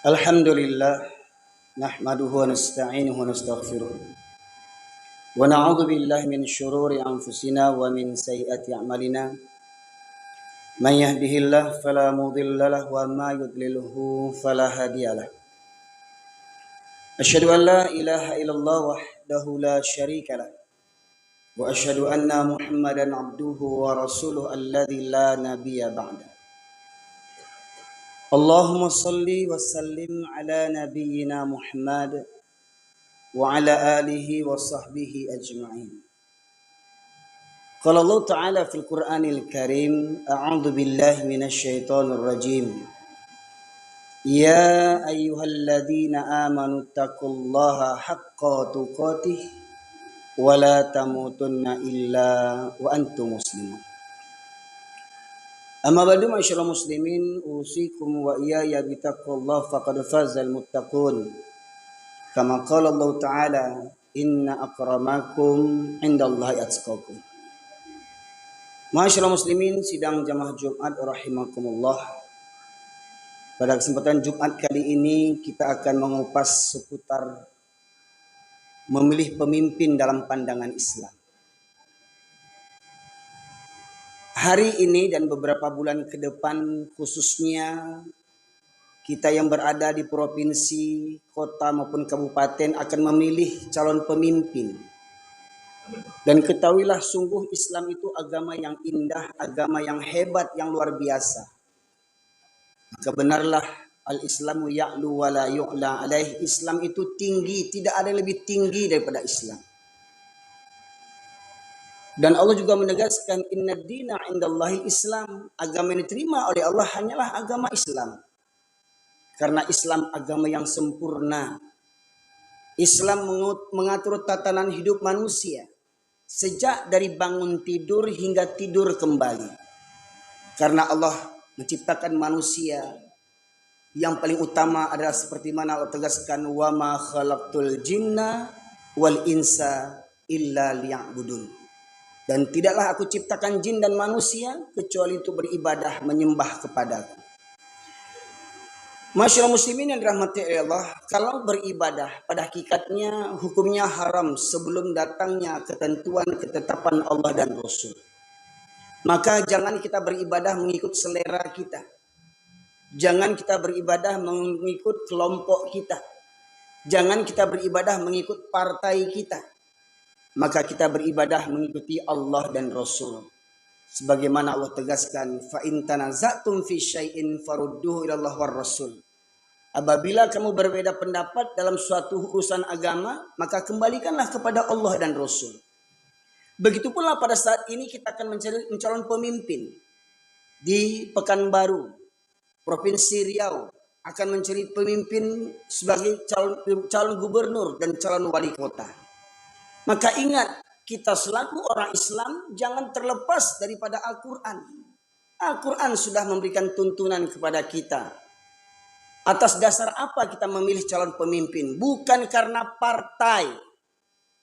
Alhamdulillah nahmaduhu wa nasta'inuhu wa nastaghfiruh wa na'udzu billahi min syururi anfusina wa min sayyiati a'malina man yahdihillahu fala mudilla lahu wa ma yudlilhu fala hadiyalah asyhadu an la ilaha illallah wahdahu la syarika lah wa asyhadu anna muhammadan abduhu wa rasuluhu alladzi la nabiyya ba'da. Allahumma salli wa sallim ala nabiyyina Muhammad wa ala alihi wa sahbihi ajma'in. Qala Allah Ta'ala fil Qur'anil Karim, a'udzu billahi minasy syaithanir rajim. Ya ayyuhalladzina amanu taqullaha haqqa tuqatih wa la tamutunna illa wa antum muslimun. Amma ba'du ma'asyiral muslimin, usikum wa iyaya bittaqwallahi faqad fazal muttaqun. Kama qala Allah Ta'ala, inna akramakum indallahi atqakum. Ma'asyiral muslimin, sidang jamaah Jumat rahimakumullah. Pada kesempatan Jumat kali ini kita akan mengupas seputar memilih pemimpin dalam pandangan Islam. Hari ini dan beberapa bulan ke depan, khususnya kita yang berada di provinsi, kota maupun kabupaten akan memilih calon pemimpin. Dan ketahuilah sungguh Islam itu agama yang indah, agama yang hebat, yang luar biasa. Maka benarlah al-Islamu ya'lu wa la yu'la alaih. Islam itu tinggi, tidak ada yang lebih tinggi daripada Islam. Dan Allah juga menegaskan inna dina indallahi Islam. Agama yang diterima oleh Allah hanyalah agama Islam. Karena Islam agama yang sempurna. Islam mengatur tatanan hidup manusia. Sejak dari bangun tidur hingga tidur kembali. Karena Allah menciptakan manusia. Yang paling utama adalah seperti mana Allah tegaskan. Wa ma khalaqtul jinna wal insa illa liya'budun. Dan tidaklah aku ciptakan jin dan manusia kecuali itu beribadah menyembah kepadaku. Masyaallah muslimin yang dirahmati Allah, kalau beribadah pada hakikatnya hukumnya haram sebelum datangnya ketentuan ketetapan Allah dan Rasul. Maka jangan kita beribadah mengikut selera kita. Jangan kita beribadah mengikut kelompok kita. Jangan kita beribadah mengikut partai kita. Maka kita beribadah mengikuti Allah dan Rasul. Sebagaimana Allah tegaskan, fa in tanaza'tum fi syai'in farudduhu ila Allah war Rasul. Apabila kamu berbeda pendapat dalam suatu urusan agama, maka kembalikanlah kepada Allah dan Rasul. Begitu pula pada saat ini kita akan mencari calon pemimpin di Pekanbaru, Provinsi Riau, akan mencari pemimpin sebagai calon gubernur dan calon wali kota. Maka ingat, kita selaku orang Islam jangan terlepas daripada Al-Quran. Al-Quran sudah memberikan tuntunan kepada kita. Atas dasar apa kita memilih calon pemimpin? Bukan karena partai.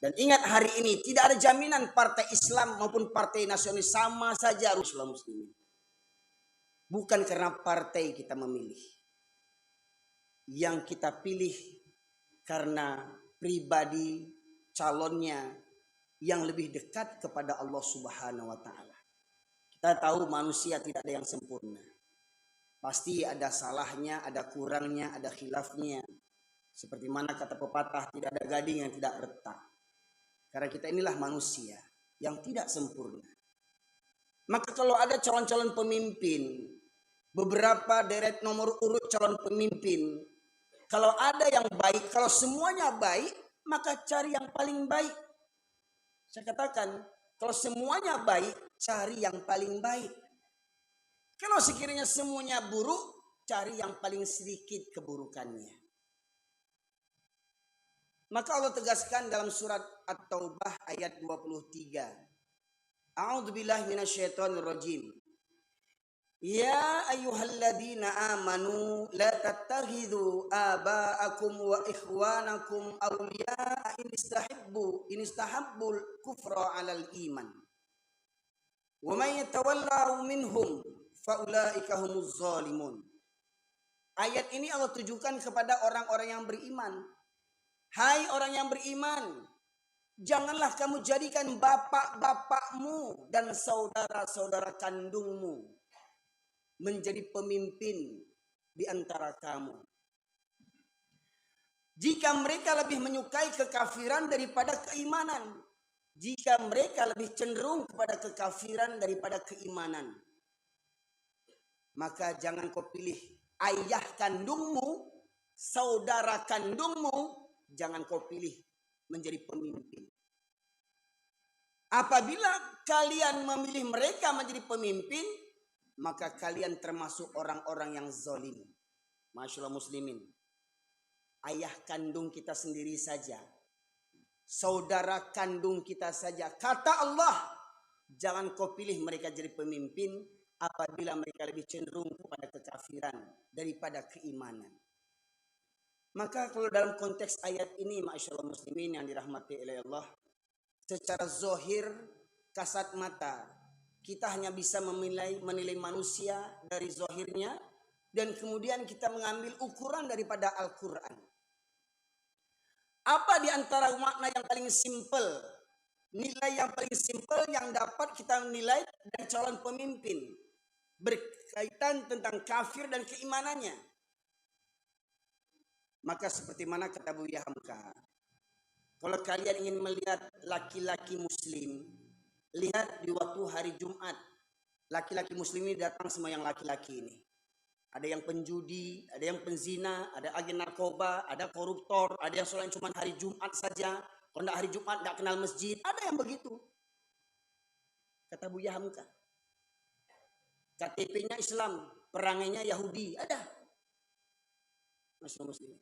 Dan ingat hari ini tidak ada jaminan partai Islam maupun partai nasionalis sama saja Rasulullah muslimin. Bukan karena partai kita memilih. Yang kita pilih karena pribadi calonnya yang lebih dekat kepada Allah Subhanahu wa Ta'ala. Kita tahu manusia tidak ada yang sempurna. Pasti ada salahnya, ada kurangnya, ada khilafnya. Seperti mana kata pepatah, tidak ada gading yang tidak retak. Karena kita inilah manusia yang tidak sempurna. Maka kalau ada calon-calon pemimpin, beberapa deret nomor urut calon pemimpin, kalau ada yang baik, kalau semuanya baik, maka cari yang paling baik. Saya katakan, kalau semuanya baik, cari yang paling baik. Kalau sekiranya semuanya buruk, cari yang paling sedikit keburukannya. Maka Allah tegaskan dalam surat At-Taubah ayat 23. A'udzubillahi minasyaitonir rajim. Ya ayyuhalladzina amanu la tattakhidhu aba'akum wa ikhwanakum awliya'a in istahabbul kufra 'alal iman. Wa may yatawallahu minhum fa ulaika humuz zalimun. Ayat ini Allah tujukan kepada orang-orang yang beriman. Hai orang yang beriman, janganlah kamu jadikan bapak-bapakmu dan saudara-saudara kandungmu menjadi pemimpin di antara kamu. Jika mereka lebih menyukai kekafiran daripada keimanan, jika mereka lebih cenderung kepada kekafiran daripada keimanan, maka jangan kau pilih ayah kandungmu, saudara kandungmu, jangan kau pilih menjadi pemimpin. Apabila kalian memilih mereka menjadi pemimpin, maka kalian termasuk orang-orang yang zalim. Masyaallah muslimin. Ayah kandung kita sendiri saja, saudara kandung kita saja, kata Allah, jangan kau pilih mereka jadi pemimpin apabila mereka lebih cenderung kepada kekafiran daripada keimanan. Maka kalau dalam konteks ayat ini, masyaallah muslimin yang dirahmati oleh Allah, secara zahir kasat mata kita hanya bisa menilai manusia dari zahirnya, dan kemudian kita mengambil ukuran daripada Al-Quran. Apa di antara makna yang paling simpel, nilai yang paling simpel yang dapat kita nilai dari calon pemimpin berkaitan tentang kafir dan keimanannya? Maka seperti mana kata Buya Hamka, kalau kalian ingin melihat laki-laki muslim, lihat di waktu hari Jumat. Laki-laki muslim ini datang semua yang laki-laki ini. Ada yang penjudi, ada yang penzina, ada agen narkoba, ada koruptor, ada yang sholat cuma hari Jumat saja. Kalau tidak hari Jumat tidak kenal masjid, ada yang begitu. Kata Buya Hamka, KTP-nya Islam, perangainya Yahudi, ada. Masya muslim.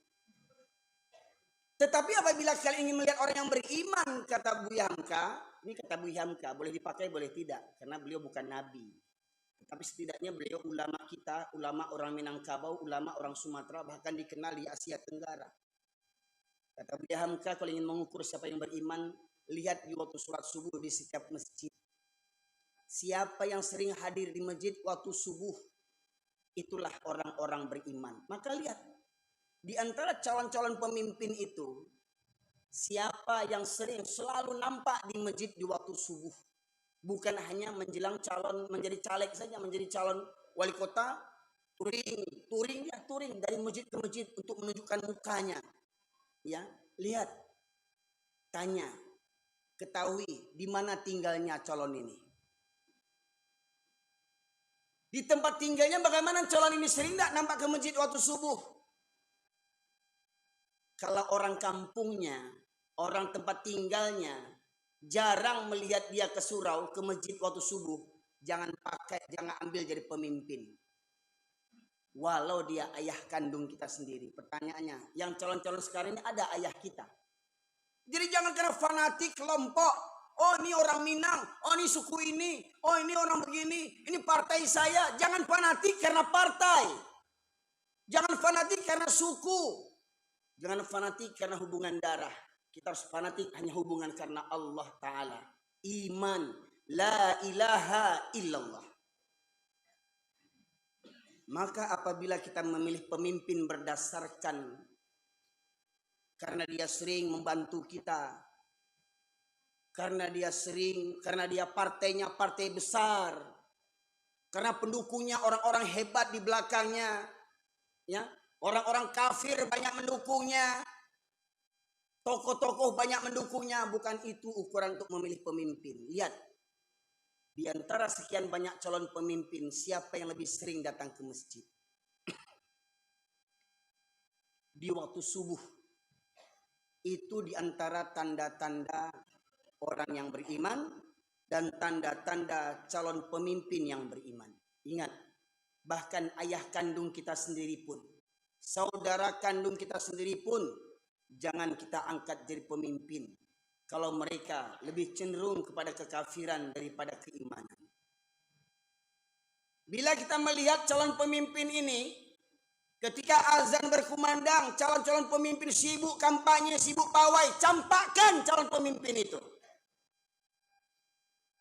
Tetapi apabila kalian ingin melihat orang yang beriman, kata Buya Hamka, ini kata Buya Hamka, boleh dipakai boleh tidak, karena beliau bukan nabi. Tapi setidaknya beliau ulama kita, ulama orang Minangkabau, ulama orang Sumatera, bahkan dikenal di Asia Tenggara. Kata Buya Hamka, kalau ingin mengukur siapa yang beriman, lihat di waktu sholat subuh di setiap masjid. Siapa yang sering hadir di masjid waktu subuh, itulah orang-orang beriman. Maka lihat, di antara calon-calon pemimpin itu, siapa yang sering selalu nampak di masjid di waktu subuh. Bukan hanya menjelang calon menjadi caleg saja, menjadi calon wali kota, touring dari masjid ke masjid untuk menunjukkan mukanya. Ya, lihat, tanya, ketahui di mana tinggalnya calon ini. Di tempat tinggalnya bagaimana calon ini, sering tidak nampak ke masjid waktu subuh? Kalau orang kampungnya, orang tempat tinggalnya, jarang melihat dia ke surau, ke masjid waktu subuh, jangan ambil jadi pemimpin. Walau dia ayah kandung kita sendiri. Pertanyaannya, yang calon-calon sekarang ini ada ayah kita. Jadi jangan karena fanatik kelompok. Oh ini orang Minang, oh ini suku ini, oh ini orang begini, ini partai saya. Jangan fanatik karena partai. Jangan fanatik karena suku. Jangan fanatik karena hubungan darah. Kita harus fanatik hanya hubungan karena Allah Ta'ala. Iman. La ilaha illallah. Maka apabila kita memilih pemimpin berdasarkan karena dia sering membantu kita, karena dia partainya partai besar, karena pendukungnya orang-orang hebat di belakangnya, ya, orang-orang kafir banyak mendukungnya, tokoh-tokoh banyak mendukungnya, bukan itu ukuran untuk memilih pemimpin. Lihat, di antara sekian banyak calon pemimpin, siapa yang lebih sering datang ke masjid? Di waktu subuh. Itu di antara tanda-tanda orang yang beriman dan tanda-tanda calon pemimpin yang beriman. Ingat, bahkan ayah kandung kita sendiri pun, saudara kandung kita sendiri pun, jangan kita angkat jadi pemimpin kalau mereka lebih cenderung kepada kekafiran daripada keimanan. Bila kita melihat calon pemimpin ini, ketika azan berkumandang, calon-calon pemimpin sibuk kampanye, sibuk pawai, campakkan calon pemimpin itu.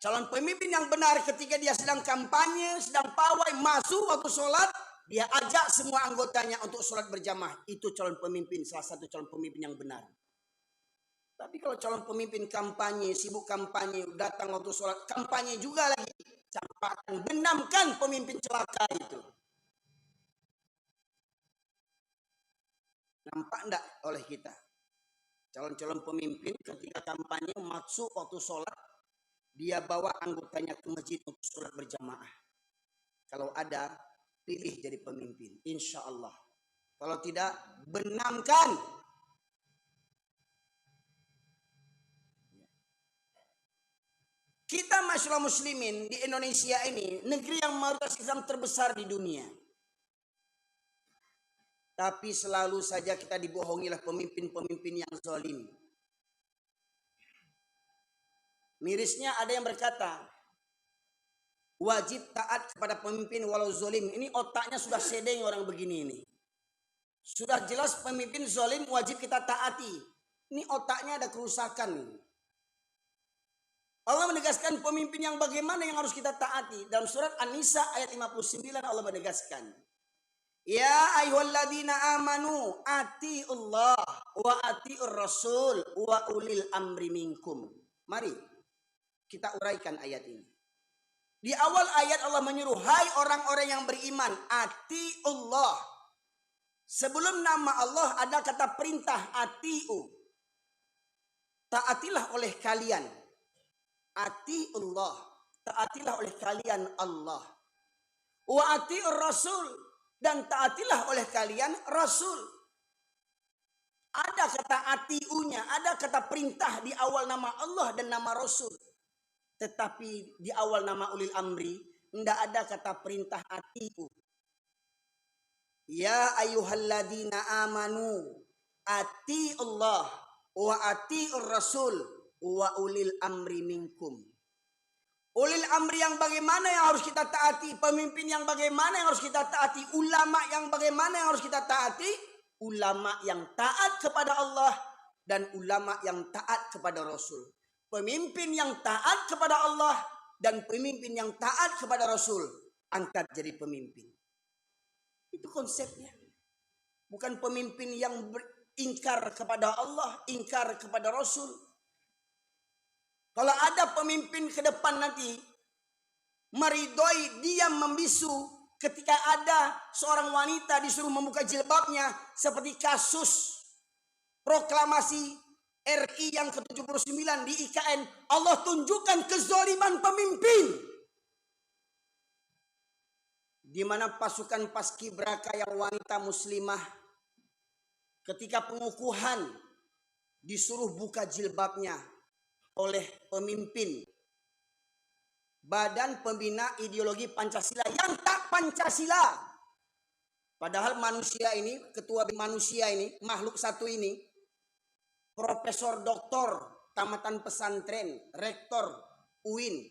Calon pemimpin yang benar ketika dia sedang kampanye, sedang pawai, masuk waktu sholat, Dia ajak semua anggotanya untuk sholat berjamaah. Itu calon pemimpin, salah satu calon pemimpin yang benar. Tapi kalau calon pemimpin kampanye, sibuk kampanye, datang waktu sholat, kampanye juga lagi. Campakkan, benamkan pemimpin celaka itu. Nampak enggak oleh kita? Calon-calon pemimpin ketika kampanye masuk waktu sholat, dia bawa anggotanya ke masjid untuk sholat berjamaah. Kalau ada, pilih jadi pemimpin, insya Allah. Kalau tidak, benamkan. Kita masyarakat muslimin di Indonesia ini, negeri yang mayoritas Islam terbesar di dunia. Tapi selalu saja kita dibohongi oleh pemimpin-pemimpin yang zalim. Mirisnya ada yang berkata, wajib taat kepada pemimpin walau zalim. Ini otaknya sudah sedeng orang begini ini. Sudah jelas pemimpin zalim wajib kita taati. Ini otaknya ada kerusakan. Allah menegaskan pemimpin yang bagaimana yang harus kita taati. Dalam surat An-Nisa ayat 59 Allah menegaskan. Ya ayyuhalladzina amanu atiullah wa atiur rasul wa ulil amri minkum. Mari kita uraikan ayat ini. Di awal ayat Allah menyuruh, hai orang-orang yang beriman, atiullah. Sebelum nama Allah ada kata perintah atiu. Taatilah oleh kalian. Atiullah. Taatilah oleh kalian Allah. Wa atiur rasul. Dan taatilah oleh kalian Rasul. Ada kata atiunya, ada kata perintah di awal nama Allah dan nama Rasul. Tetapi di awal nama ulil amri, tidak ada kata perintah atiu. Ya ayyuhalladzina amanu, atiullah wa atiur rasul wa ulil amri minkum. Ulil amri yang bagaimana yang harus kita taati, pemimpin yang bagaimana yang harus kita taati, ulama yang bagaimana yang harus kita taati, ulama yang taat kepada Allah dan ulama yang taat kepada Rasul. Pemimpin yang taat kepada Allah dan pemimpin yang taat kepada Rasul, angkat jadi pemimpin. Itu konsepnya. Bukan pemimpin yang ingkar kepada Allah, ingkar kepada Rasul. Kalau ada pemimpin ke depan nanti meridhoi diam membisu ketika ada seorang wanita disuruh membuka jilbabnya seperti kasus proklamasi RI yang ke-79 di IKN, Allah tunjukkan kezaliman pemimpin. Di mana pasukan paskibraka yang wanita muslimah ketika pengukuhan disuruh buka jilbabnya oleh pemimpin Badan Pembina Ideologi Pancasila yang tak Pancasila. Padahal manusia ini, ketua manusia ini, makhluk satu ini, profesor doktor, tamatan pesantren, rektor UIN,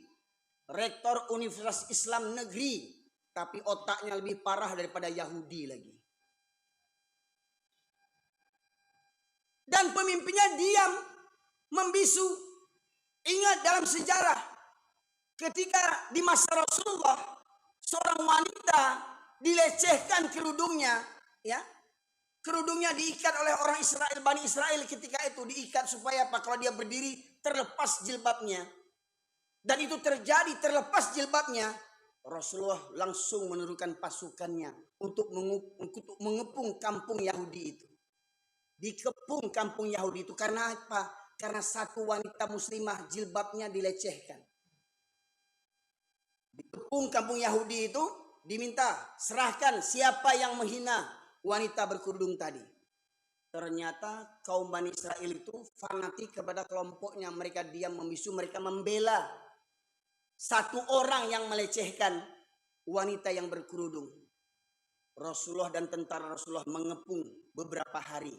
rektor Universitas Islam Negeri, tapi otaknya lebih parah daripada Yahudi lagi. Dan pemimpinnya diam, membisu. Ingat dalam sejarah ketika di masa Rasulullah seorang wanita dilecehkan kerudungnya, ya. Kerudungnya diikat oleh orang Israel, Bani Israel ketika itu diikat supaya apa? Kalau dia berdiri terlepas jilbabnya. Dan itu terjadi terlepas jilbabnya. Rasulullah langsung menurunkan pasukannya untuk mengepung kampung Yahudi itu. Dikepung kampung Yahudi itu karena apa? Karena satu wanita muslimah jilbabnya dilecehkan. Dikepung kampung Yahudi itu diminta serahkan siapa yang menghina wanita berkerudung tadi. Ternyata kaum Bani Israel itu fanatik kepada kelompoknya. Mereka diam membisu, mereka membela satu orang yang melecehkan wanita yang berkerudung. Rasulullah dan tentara Rasulullah mengepung beberapa hari.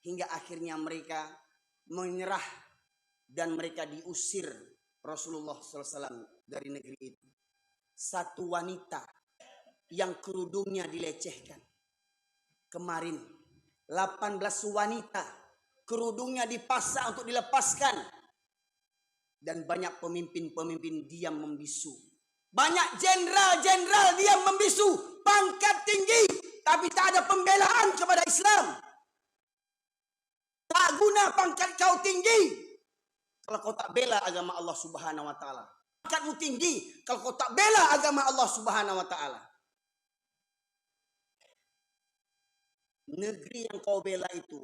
Hingga akhirnya mereka menyerah dan mereka diusir Rasulullah SAW dari negeri itu. Satu wanita yang kerudungnya dilecehkan. Kemarin 18 wanita kerudungnya dipaksa untuk dilepaskan. Dan banyak pemimpin-pemimpin diam membisu. Banyak jenderal-jenderal dia membisu pangkat tinggi, tapi tak ada pembelaan kepada Islam. Tak guna pangkat kau tinggi kalau kau tak bela agama Allah Subhanahu wa taala. Pangkatmu tinggi kalau kau tak bela agama Allah Subhanahu wa taala. Negeri yang kau bela itu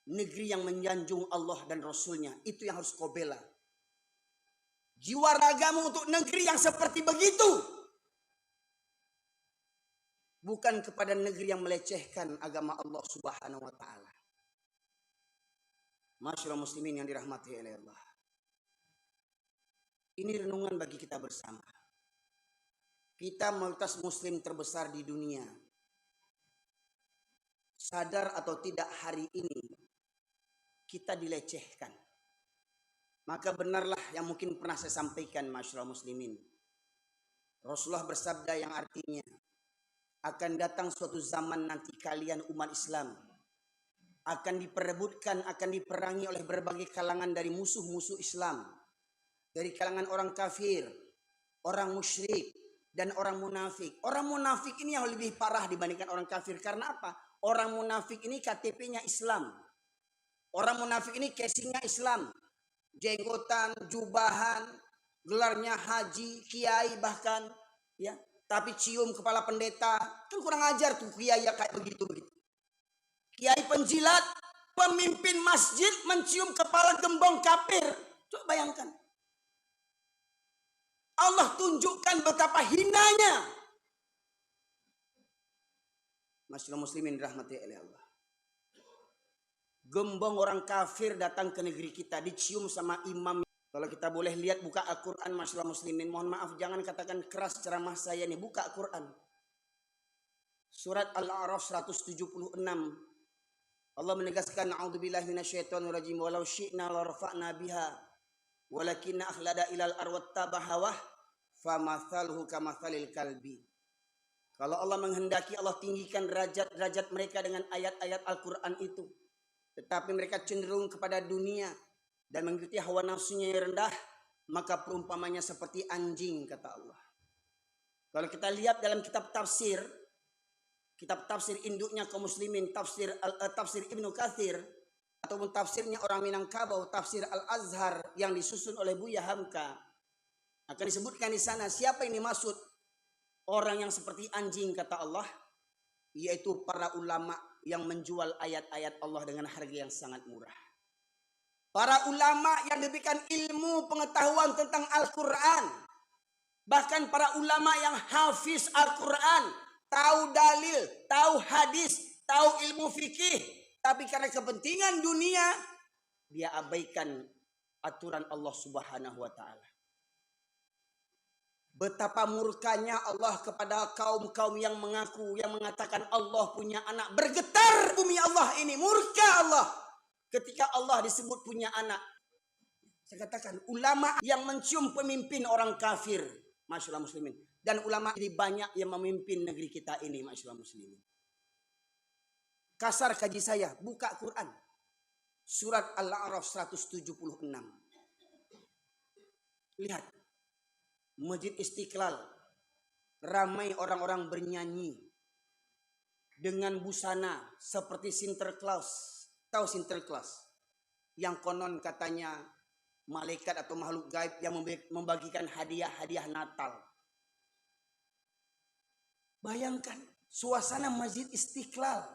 negeri yang menyanjung Allah dan Rasulnya. Itu yang harus kau bela. Jiwa ragamu untuk negeri yang seperti begitu. Bukan kepada negeri yang melecehkan agama Allah Subhanahu wa taala. Masyaallah muslimin yang dirahmati oleh Allah. Ini renungan bagi kita bersama. Kita mayoritas muslim terbesar di dunia. Sadar atau tidak hari ini kita dilecehkan. Maka benarlah yang mungkin pernah saya sampaikan masyaallah muslimin. Rasulullah bersabda yang artinya akan datang suatu zaman nanti kalian umat Islam akan diperebutkan, akan diperangi oleh berbagai kalangan dari musuh-musuh Islam. Dari kalangan orang kafir, orang musyrik, dan orang munafik. Orang munafik ini yang lebih parah dibandingkan orang kafir. Karena apa? Orang munafik ini KTP-nya Islam. Orang munafik ini casingnya Islam. Jenggotan, jubahan, gelarnya haji, kiai bahkan, ya. Tapi cium kepala pendeta, kan kurang ajar tuh kiai kayak begitu. Kiai penjilat, pemimpin masjid mencium kepala gembong kafir. Coba bayangkan. Allah tunjukkan betapa hinanya. Masyaallah muslimin rahmati Allah. Gembong orang kafir datang ke negeri kita, dicium sama imam. Kalau kita boleh lihat buka Al-Quran, masyaallah muslimin. Mohon maaf, jangan katakan keras ceramah saya nih. Buka Al-Quran. Surat Al-A'raf 176. Allah menegaskan, A'udzubillahi minasyaitonirrajim. Walau syi'na la rafa'na biha. Walakinna akhlada ilal arwat tabahawah. Famathaluhu kamathalil kalbi. Kalau Allah menghendaki, Allah tinggikan derajat mereka dengan ayat-ayat Al-Quran itu. Tetapi mereka cenderung kepada dunia dan mengikuti hawa nafsunya yang rendah, maka perumpamannya seperti anjing, kata Allah. Kalau kita lihat dalam kitab tafsir induknya kaum muslimin, tafsir Ibnu Katsir, ataupun tafsirnya orang Minangkabau, tafsir Al-Azhar yang disusun oleh Buya Hamka, akan disebutkan di sana siapa ini maksud orang yang seperti anjing, kata Allah, yaitu para ulama yang menjual ayat-ayat Allah dengan harga yang sangat murah. Para ulama yang diberikan ilmu pengetahuan tentang Al-Quran. Bahkan para ulama yang hafiz Al-Quran. Tahu dalil, tahu hadis, tahu ilmu fikih. Tapi karena kepentingan dunia, dia abaikan aturan Allah Subhanahu wa ta'ala. Betapa murkanya Allah kepada kaum-kaum yang mengaku, yang mengatakan Allah punya anak. Bergetar bumi Allah ini, murka Allah ketika Allah disebut punya anak. Saya katakan ulama yang mencium pemimpin orang kafir, masyaallah muslimin. Dan ulama ini banyak yang memimpin negeri kita ini, masyaallah muslimin. Kasar kaji saya, buka Quran. Surat Al-A'raf 176. Lihat. Masjid Istiqlal, ramai orang-orang bernyanyi dengan busana seperti Sinterklaas. Tahu Sinterklaas? Yang konon katanya malaikat atau makhluk gaib yang membagikan hadiah-hadiah Natal. Bayangkan suasana Masjid Istiqlal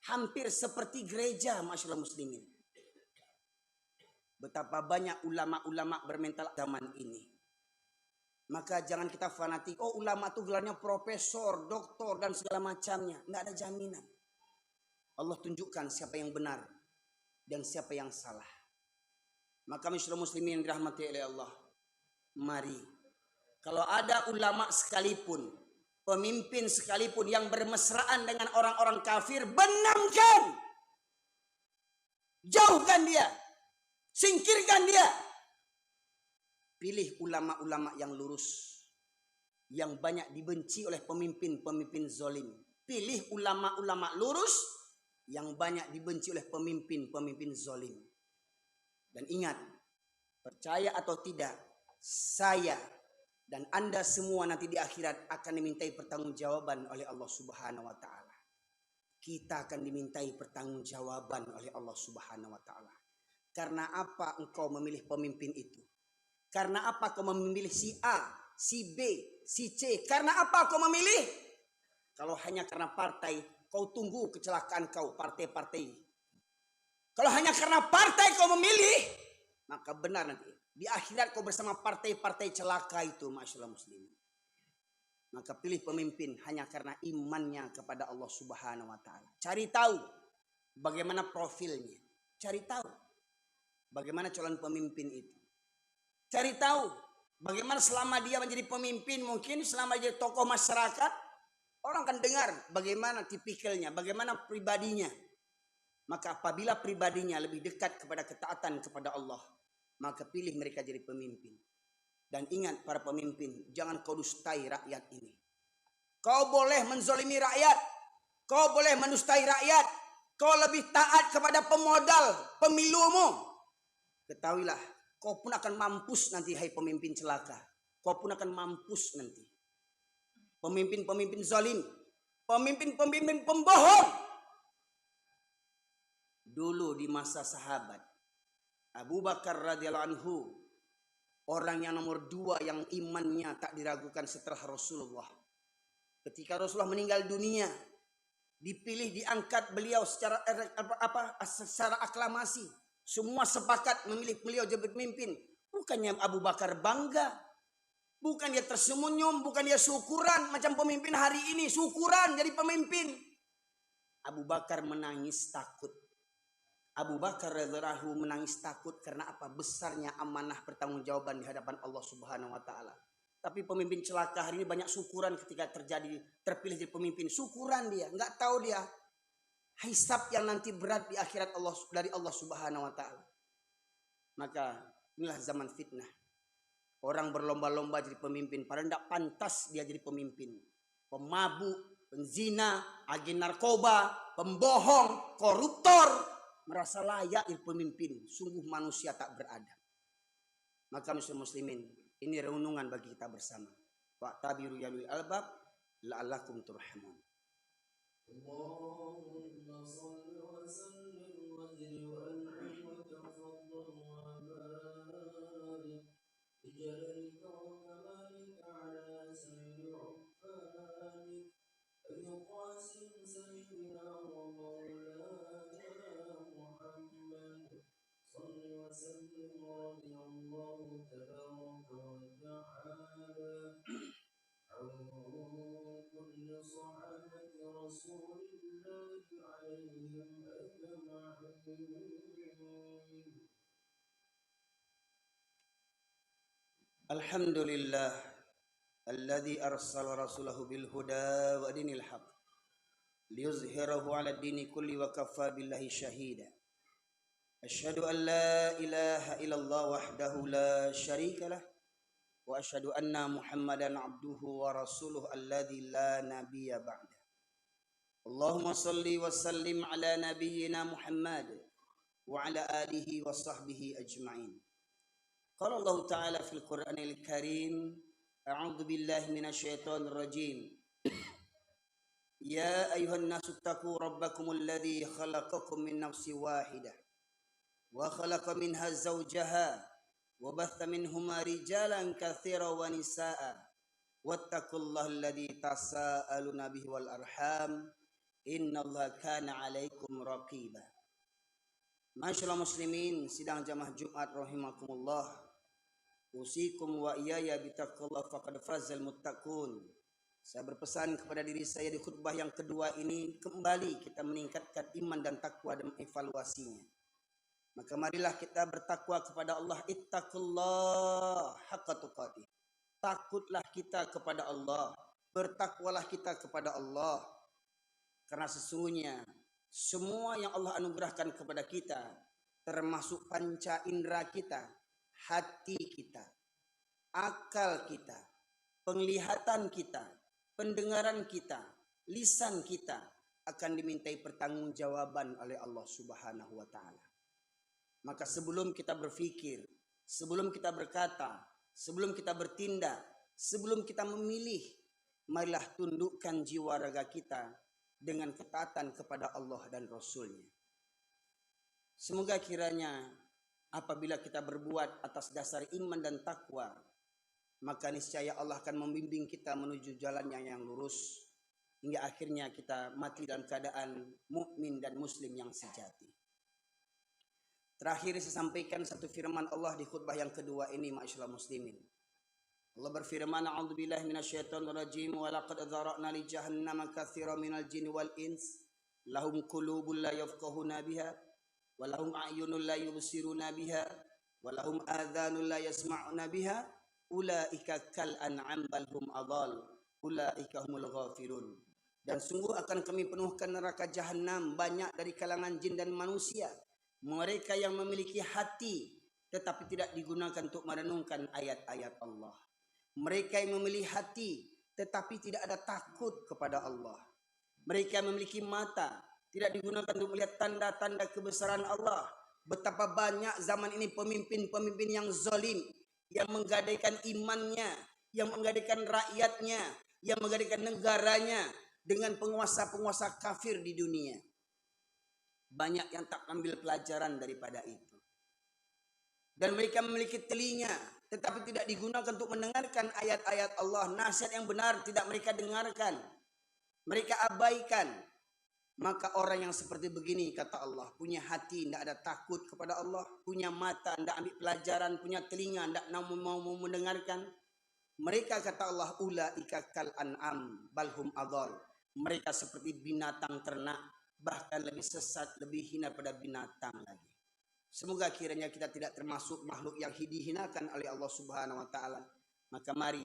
hampir seperti gereja, masyaallah muslimin. Betapa banyak ulama-ulama bermental zaman ini. Maka jangan kita fanatik. Oh, ulama itu gelarnya profesor, doktor, dan segala macamnya. Nggak ada jaminan. Allah tunjukkan siapa yang benar dan siapa yang salah. Maka masyaallah muslimin yang dirahmati oleh Allah, mari, kalau ada ulama sekalipun, pemimpin sekalipun yang bermesraan dengan orang-orang kafir, benamkan, jauhkan dia, singkirkan dia. Pilih ulama-ulama yang lurus, yang banyak dibenci oleh pemimpin-pemimpin zalim. Pilih ulama-ulama lurus yang banyak dibenci oleh pemimpin-pemimpin zalim. Dan ingat, percaya atau tidak, saya Dan Anda semua nanti di akhirat akan dimintai pertanggungjawaban oleh Allah Subhanahu wa taala. Kita akan dimintai pertanggungjawaban oleh Allah Subhanahu wa taala. Karena apa engkau memilih pemimpin itu? Karena apa kau memilih si A, si B, si C? Karena apa kau memilih? Kalau hanya karena partai, kau tunggu kecelakaan kau partai-partai. Kalau hanya karena partai kau memilih, maka benar nanti di akhirat kau bersama partai-partai celaka itu, masyaallah muslimin. Maka pilih pemimpin hanya karena imannya kepada Allah Subhanahu wa taala. Cari tahu bagaimana profilnya. Cari tahu bagaimana calon pemimpin itu. Cari tahu bagaimana selama dia menjadi pemimpin, mungkin selama dia tokoh masyarakat, orang akan dengar bagaimana tipikalnya, bagaimana pribadinya. Maka apabila pribadinya lebih dekat kepada ketaatan kepada Allah, maka pilih mereka jadi pemimpin. Dan ingat para pemimpin, jangan kau dustai rakyat ini. Kau boleh menzolimi rakyat, kau boleh mendustai rakyat, kau lebih taat kepada pemodal pemilumu. Ketahuilah, kau pun akan mampus nanti, hai pemimpin celaka. Kau pun akan mampus nanti. Pemimpin-pemimpin zalim, pemimpin-pemimpin pembohong. Dulu di masa sahabat, Abu Bakar radhiyallahu anhu, orang yang nomor 2 yang imannya tak diragukan setelah Rasulullah. Ketika Rasulullah meninggal dunia, dipilih, diangkat beliau secara aklamasi. Semua sepakat memilih beliau jadi pemimpin. Bukannya Abu Bakar bangga, bukan dia tersenyum, bukan dia syukuran macam pemimpin hari ini, syukuran jadi pemimpin. Abu Bakar menangis takut. Abu Bakar radhiyallahu anhu menangis takut karena apa? Besarnya amanah pertanggungjawaban di hadapan Allah Subhanahu wa taala. Tapi pemimpin celaka hari ini banyak syukuran ketika terpilih jadi pemimpin. Syukuran dia, nggak tahu dia hisab yang nanti berat di akhirat Allah dari Allah Subhanahu wa taala. Maka inilah zaman fitnah. Orang berlomba-lomba jadi pemimpin, padahal tidak pantas dia jadi pemimpin. Pemabuk, penzina, agen narkoba, pembohong, koruptor merasa layak jadi pemimpin. Sungguh manusia tak beradab. Maka muslimin, ini renungan bagi kita bersama. Wa'tabiru ya ulil albab la'allakum turhamun. Allahumma shalli wa sallim wa zid wa an'im wa tafaddal wa barik bi jalalika wa kamalika ala sayyidi ufanik Abu Qasim sayyidina wa maulana Muhammad salli wa sallim radiyallahu tabaraka wa ta'ala كل صحابة رسول الله عليهم أجمعين. الحمد لله الذي أرسل رسوله بالهدى ودين الحق ليظهره على الدين كله وكفى بالله شهيدا. أشهد أن لا إله إلا الله وحده لا شريك له وأشهد أن محمدا عبده ورسوله الذي لا نبي بعده. اللهم صل وسلم على نبينا محمد وعلى آله وصحبه أجمعين. قال الله تعالى في القرآن الكريم: أعوذ بالله من الشيطان الرجيم. يا أيها الناس اتقوا ربكم الذي خلقكم من نفس واحدة وخلق منها زوجها وبث منهما رجالا كثيرا ونساء واتقوا الله الذي تساءلون به والأرحام إن الله كان عليكم رقيبا. Masyaallah muslimin, sidang jamaah Jumat rahimakumullah. Usikum wa iyaya bitaqullah faqad fazal muttaqun. Saya berpesan kepada diri saya di khutbah yang kedua ini, kembali kita meningkatkan iman dan takwa dan evaluasinya. Maka marilah kita bertakwa kepada Allah. Ittaqullah haqqa tuqatih. Takutlah kita kepada Allah. Bertakwalah kita kepada Allah. Karena sesungguhnya semua yang Allah anugerahkan kepada kita, termasuk panca indera kita, hati kita, akal kita, penglihatan kita, pendengaran kita, lisan kita, akan dimintai pertanggungjawaban oleh Allah Subhanahu wa taala. Maka sebelum kita berpikir, sebelum kita berkata, sebelum kita bertindak, Sebelum kita memilih, marilah tundukkan jiwa raga kita dengan ketaatan kepada Allah dan Rasul-Nya. Semoga kiranya apabila kita berbuat atas dasar iman dan takwa, maka niscaya Allah akan membimbing kita menuju jalannya yang lurus, hingga akhirnya kita mati dalam keadaan mukmin dan muslim yang sejati. Terakhir saya sampaikan satu firman Allah di khutbah yang kedua ini, ma'asyiral muslimin. Allah berfirman, a'udzubillahi minasyaitonir rajim, wa laqad dzara'na li jahannama katsiran minal jinni wal ins lahum qulubun la yafqahuna biha wa lahum a'yunun la yubsiruna biha wa lahum adhanun la yasma'una biha ulaika kal an'am bal hum adall ulaika humul ghafilun. Dan sungguh akan kami penuhkan neraka jahanam banyak dari kalangan jin dan manusia, mereka yang memiliki hati tetapi tidak digunakan untuk merenungkan ayat-ayat Allah. Mereka yang memiliki hati tetapi tidak ada takut kepada Allah. Mereka yang memiliki mata tidak digunakan untuk melihat tanda-tanda kebesaran Allah. Betapa banyak zaman ini pemimpin-pemimpin yang zalim, yang menggadaikan imannya, yang menggadaikan rakyatnya, yang menggadaikan negaranya dengan penguasa-penguasa kafir di dunia. Banyak yang tak ambil pelajaran daripada itu. Dan mereka memiliki telinga, tetapi tidak digunakan untuk mendengarkan ayat-ayat Allah. Nasihat yang benar tidak mereka dengarkan. Mereka abaikan. Maka orang yang seperti begini, kata Allah, punya hati, tidak ada takut kepada Allah. Punya mata, tidak ambil pelajaran. Punya telinga, tidak mau mendengarkan. Mereka, kata Allah, ulaika kal an'am balhum adhal. Mereka seperti binatang ternak, bahkan lebih sesat, lebih hina pada binatang lagi. Semoga kiranya kita tidak termasuk makhluk yang dihinakan oleh Allah Subhanahu wa taala. Maka mari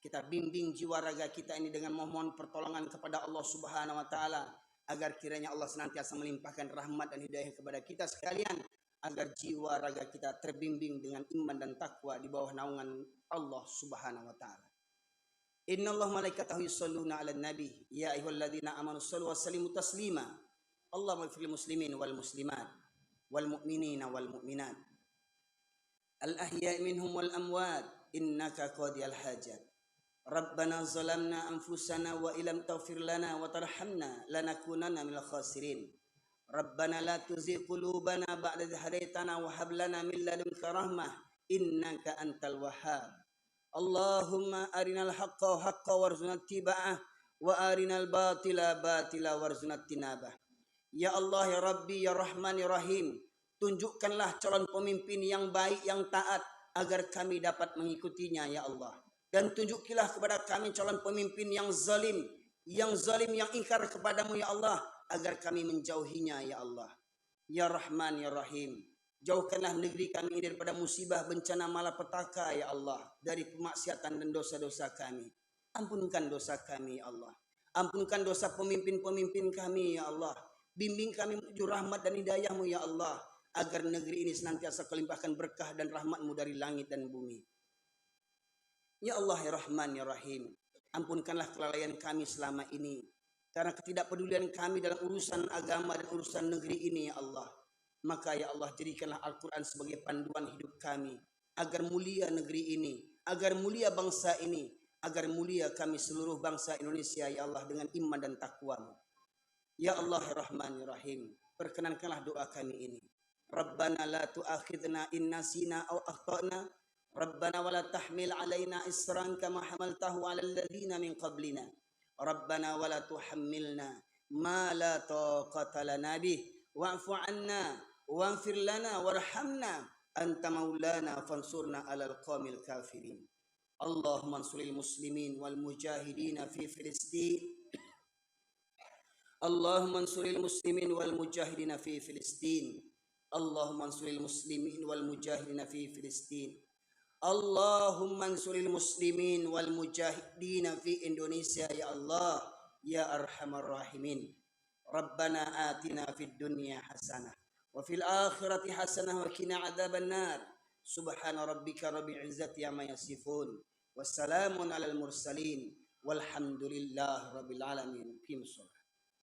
kita bimbing jiwa raga kita ini dengan memohon pertolongan kepada Allah Subhanahu wa taala, agar kiranya Allah senantiasa melimpahkan rahmat dan hidayah kepada kita sekalian, agar jiwa raga kita terbimbing dengan iman dan takwa di bawah naungan Allah Subhanahu wa taala. Innallaha malaikatahu yusholluna 'alan nabi ya ayyuhalladzina amanu shallu wa sallimu taslima. Allahumma ighfir lil muslimin wal muslimat wal mu'minina wal mu'minat al ahya'i minhum wal amwat innaka qadiyal hajat. Rabbana zalamna anfusana wa illam taghfir lana wa tarhamna lanakunanna minal khasirin. Rabbana la tuzigh qulubana ba'da idh hadaytana wa hab lana min ladunka rahmah innaka antal wahhab. Allahumma arinal haqqa haqqa warzuqna ittiba'ah wa arinal batila batila warzuqna tinabah. Ya Allah, ya Rabbi, ya Rahman, ya Rahim, tunjukkanlah calon pemimpin yang baik, yang taat, agar kami dapat mengikutinya, ya Allah. Dan tunjukilah kepada kami calon pemimpin yang zalim, yang ingkar kepadamu, ya Allah, agar kami menjauhinya, ya Allah. Ya Rahman, ya Rahim, jauhkanlah negeri kami daripada musibah, bencana, malapetaka, ya Allah, dari kemaksiatan dan dosa-dosa kami. Ampunkan dosa kami, ya Allah. Ampunkan dosa pemimpin-pemimpin kami, ya Allah. Bimbing kami menuju rahmat dan hidayah-Mu, ya Allah, agar negeri ini senantiasa Kau limpahkan berkah dan rahmat-Mu dari langit dan bumi. Ya Allah, ya Rahman, ya Rahim, ampunkanlah kelalaian kami selama ini, karena ketidakpedulian kami dalam urusan agama dan urusan negeri ini, ya Allah. Maka ya Allah, jadikanlah Al-Quran sebagai panduan hidup kami, agar mulia negeri ini, agar mulia bangsa ini, agar mulia kami seluruh bangsa Indonesia, ya Allah, dengan iman dan takwa-Mu. Ya Allah, ya Rahman, ya Rahim, perkenankanlah doa kami ini. Rabbana la tu'akhidna in nasina aw akhtana. Rabbana wa la tahmil alaina isran kama hamaltahu ala alladhina min qablina. Rabbana wa la tuhammilna ma la taqata lana bih wa'fu 'anna waghfir lana warhamna anta maulana fansurna 'alal qaumil kafirin. Allahumma ansuril muslimin wal mujahidin fi Filistin. Allahumma ansuril muslimin wal mujahidin fi Filistin. Allahumma ansuril muslimin wal mujahidin fi Filistin. Allahumma ansuril muslimin wal mujahidin fi Indonesia, ya Allah, ya arhamar rahimin. Rabbana atina fid dunya hasanah wa fil akhirati hasanah wa qina adzaban nar. Subhana rabbika rabbil izzati amma yasifun. Wassalamun alal mursalin walhamdulillahi rabbil alamin.